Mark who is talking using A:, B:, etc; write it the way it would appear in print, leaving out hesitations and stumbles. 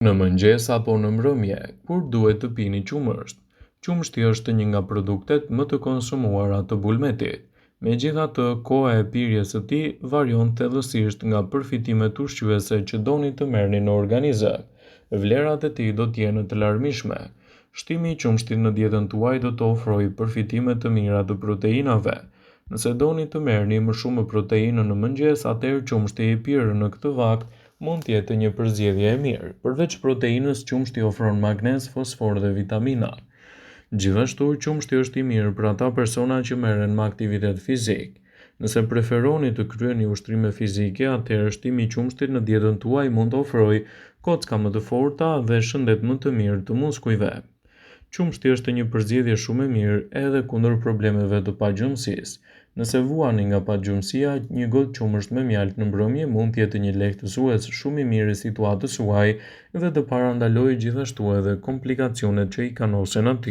A: Në mëngjes apo në mbrëmje, kur duhet të pini qumësht? Qumështi është një nga produktet më të konsumuara të bulmetit. Megjithatë, koha e pirjes së tij varion thellësisht nga përfitimet ushqyese që doni të merrni në organizëm. Vlerat e tij do të jenë të larmishme. Shtimi i qumshtit në dietën tuaj do të ofrojë përfitime të mira të proteinave. Nëse doni të merrni më shumë proteinë në mëngjes, atëherë qumshti i pirë në këtë vakt mund të jetë një përzgjedhje e mirë. Përveç proteinës, qumshti ofron magnez, fosfor dhe vitamina. Gjithashtu, qumshti është i mirë për ata persona që merren me aktivitet fizik. Nëse preferoni të kryeni ushtrime fizike, atëherë shtimi i qumshtit në dietën tuaj mund të ofrojë kocka më të forta dhe shëndet më të mirë të muskujve. Qumshti është një përzgjedhje shumë e mirë edhe kundër problemeve të pagjumësisë. Nëse vuani nga pagjumësia, një gotë qumësht me mjaltë në mbrëmje mund të jetë një lehtësues shumë i mirë i situatës suaj dhe të parandalojë gjithashtu edhe komplikacionet që i kanosen atij.